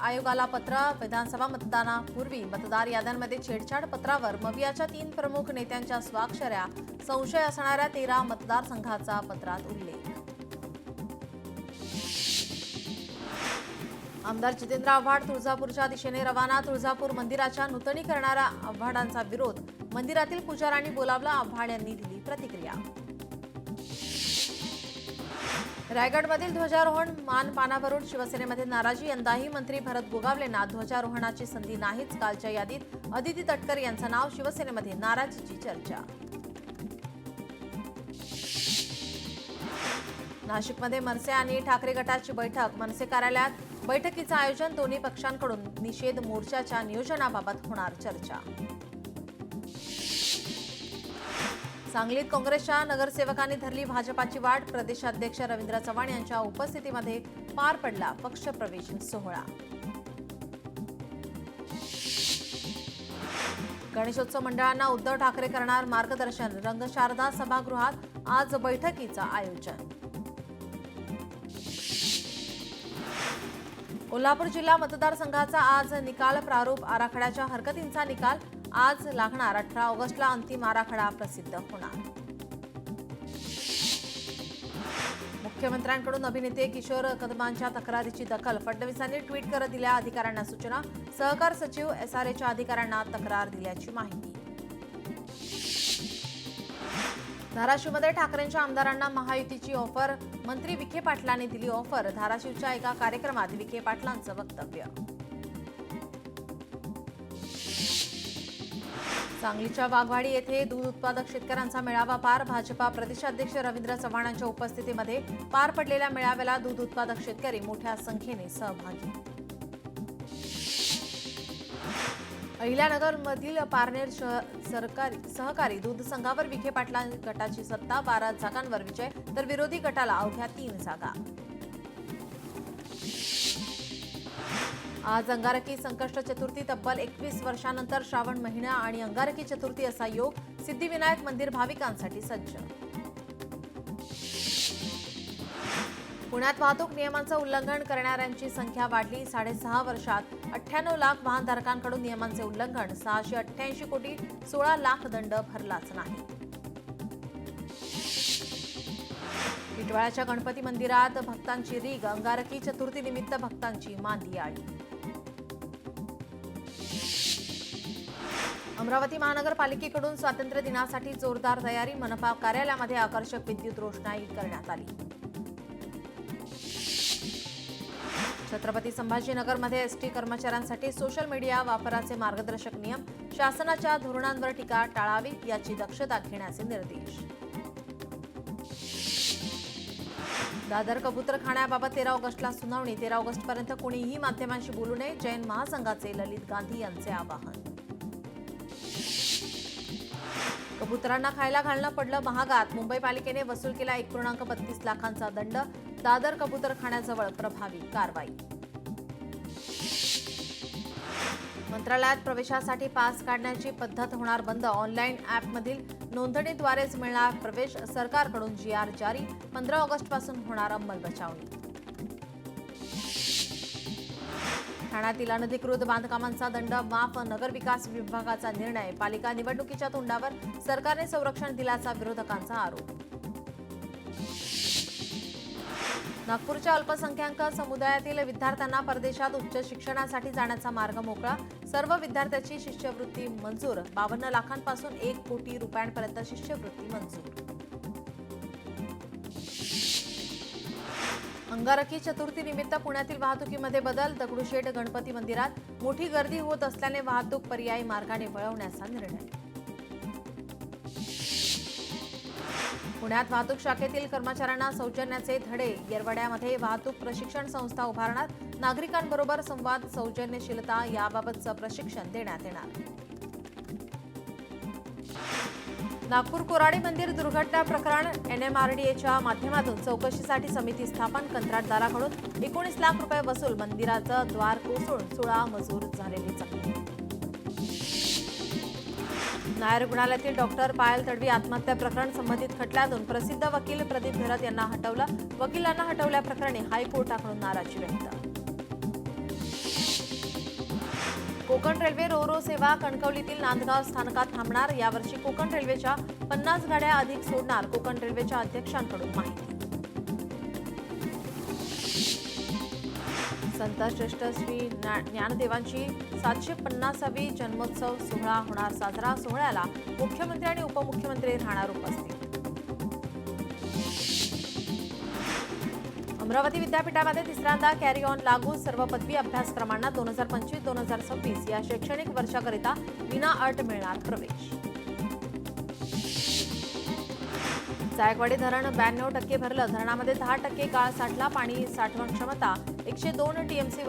आयोगाला पत्र. विधानसभा मतदानापूर्वी मतदार याद्यांमध्ये छेडछाड पत्रावर मवियाच्या 3 प्रमुख नेत्यांच्या स्वाक्षऱ्या. संशय असणाऱ्या 13 मतदारसंघाचा पत्रात उल्लेख. आमदार जितेंद्र आव्हाड तुळजापूरच्या दिशेने रवाना. तुळजापूर मंदिराच्या नूतनीकरणाला आव्हाडांचा विरोध. मंदिरातील पुजाऱ्यांनी बोलावलं. आव्हाड यांनी दिली प्रतिक्रिया. रायगडमधील ध्वजारोहण मानपानावरून शिवसेनेमध्ये नाराजी. यंदाही मंत्री भरत गोगावलेंना ध्वजारोहणाची संधी नाहीच. कालच्या यादीत अदिती तटकरे यांचं नाव. शिवसेनेमध्ये नाराजीची चर्चा. नाशिकमध्ये मनसे आणि ठाकरे गटाची बैठक. मनसे कार्यालयात बैठकीचं आयोजन. दोन्ही पक्षांकडून निषेध मोर्चाच्या नियोजनाबाबत होणार चर्चा. सांगलीत काँग्रेसच्या नगरसेवकांनी धरली भाजपाची वाट. प्रदेशाध्यक्ष रवींद्र चव्हाण यांच्या उपस्थितीमध्ये पार पडला पक्षप्रवेश सोहळा. गणेशोत्सव मंडळांना उद्धव ठाकरे करणार मार्गदर्शन. रंगशारदा सभागृहात आज बैठकीचं आयोजन. कोल्हापूर जिल्हा मतदारसंघाचा आज निकाल. प्रारूप आराखड्याच्या हरकतींचा निकाल आज लागणार. 18 ऑगस्टला अंतिम आराखडा प्रसिद्ध होणार. मुख्यमंत्र्यांकडून अभिनेते किशोर कदमांच्या तक्रारीची दखल. फडणवीसांनी ट्विट करत दिल्या अधिकाऱ्यांना सूचना. सहकार सचिव SRAच्या अधिकाऱ्यांना तक्रार दिल्याची माहिती. धाराशिवमध्ये ठाकरेंच्या आमदारांना महायुतीची ऑफर. मंत्री विखे पाटलांनी दिली ऑफर. धाराशिवच्या एका कार्यक्रमात विखे पाटलांचं वक्तव्य. सांगलीच्या वाघवाडी येथे दूध उत्पादक शेतकऱ्यांचा मेळावा पार. भाजपा प्रदेशाध्यक्ष रवींद्र चव्हाणांच्या उपस्थितीमध्ये पार पडलेल्या मेळाव्याला दूध उत्पादक शेतकरी मोठ्या संख्येने सहभागी. अहिल्यानगरमधील पारनेर सहकारी दूध संघावर विखे पाटला गटाची सत्ता. 12 जागांवर विजय तर विरोधी गटाला अवघ्या 3 जागा. आज अंगारकी संकष्ट चतुर्थी. तब्बल 21 वर्षांनंतर श्रावण महिना आणि अंगारकी चतुर्थी असा योग. सिद्धिविनायक मंदिर भाविकांसाठी सज्ज. पुण्यात वाहतूक नियमांचं उल्लंघन करणाऱ्यांची संख्या वाढली. 6.5 वर्षात 98 लाख वाहनधारकांकडून नियमांचे उल्लंघन. 688 कोटी 16 लाख दंड भरलाच नाही. टिटवाळ्याच्या गणपती मंदिरात भक्तांची रीग. अंगारकी चतुर्थी निमित्त भक्तांची मांदियाळी. अमरावती महानगरपालिकेकडून स्वातंत्र्य दिनासाठी जोरदार तयारी. मनपा कार्यालयामध्ये आकर्षक विद्युत रोषणाई करण्यात आली. छत्रपती संभाजीनगरमध्ये एसटी कर्मचाऱ्यांसाठी सोशल मीडिया वापराचे मार्गदर्शक नियम. शासनाच्या धोरणांवर टीका टाळावी याची दक्षता घेण्याचे निर्देश. दादर कबूतरखान्याबाबत 13 ऑगस्टला सुनावणी. 13 ऑगस्टपर्यंत कोणीही माध्यमांशी बोलू नये. जैन महासंघाचे ललित गांधी यांचे आवाहन. कबुतरांना खायला घालणं पडलं महागात. मुंबई पालिकेने वसूल केला 1.32 लाखांचा दंड. दादर कबूतरखान्याजवळ प्रभावी कारवाई. मंत्रालयात प्रवेशासाठी पास काढण्याची पद्धत होणार बंद. ऑनलाईन ॲपमधील नोंदणीद्वारेच मिळणार प्रवेश. सरकारकडून GR जारी. 15 ऑगस्टपासून होणार अंमलबजावणी. ठाण्यातील अनधिकृत बांधकामांचा दंड माफ. नगरविकास विभागाचा निर्णय. पालिका निवडणुकीच्या तोंडावर सरकारने संरक्षण दिल्याचा विरोधकांचा आरोप. नागपूरच्या अल्पसंख्याक समुदायातील विद्यार्थ्यांना परदेशात उच्च शिक्षणासाठी जाण्याचा मार्ग मोकळा. सर्व विद्यार्थ्यांची शिष्यवृत्ती मंजूर. 52 लाखांपासून 1 कोटी रुपयांपर्यंत शिष्यवृत्ती मंजूर. अंगारकी चतुर्थी निमित्त पुण्यातील वाहतुकीमध्ये बदल. दगडूशेठ गणपती मंदिरात मोठी गर्दी होत असल्याने वाहतूक पर्यायी मार्गाने वळवण्याचा निर्णय. पुण्यात वाहतूक शाखेतील कर्मचाऱ्यांना सौजन्याचे धडे. येरवड्यामध्ये वाहतूक प्रशिक्षण संस्था उभारणार. नागरिकांबरोबर संवाद, सौजन्यशीलता याबाबतचं प्रशिक्षण देण्यात येणार. नागपूर कोराडी मंदिर दुर्घटना प्रकरण. NMRDAच्या माध्यमातून चौकशीसाठी समिती स्थापन. कंत्राटदाराकडून 19 लाख रुपये वसूल. मंदिराचं द्वार कोसळून 16 मजूर झालेले जखमी. नायर रुग्णालयातील डॉक्टर पायल तडवी आत्महत्या प्रकरण. संबंधित खटल्यातून प्रसिद्ध वकील प्रदीप घरत यांना हटवलं. वकिलांना हटवल्याप्रकरणी हायकोर्टाकडून नाराजी व्यक्त. कोकण रेल्वे रो सेवा कणकवलीतील नांदगाव स्थानकात थांबणार. यावर्षी कोकण रेल्वेच्या 50 गाड्या अधिक सोडणार. कोकण रेल्वेच्या अध्यक्षांकडून माहिती. संत श्रेष्ठ श्री ज्ञानदेवांची 750वी जन्मोत्सव सोहळा होणार साजरा. सोहळ्याला मुख्यमंत्री आणि उपमुख्यमंत्री राहणार उपस्थित. अमरावती विद्यापीठामध्ये तिसऱ्यांदा कॅरी ऑन लागू. सर्व पदवी अभ्यासक्रमांना 2025-2026 या शैक्षणिक वर्षाकरिता विनाअट मिळणार प्रवेश. जायकवाडी धरण 92% भरलं. धरणामध्ये 10% गाळ साठला. पाणी साठवण क्षमता 102 टीएमसी.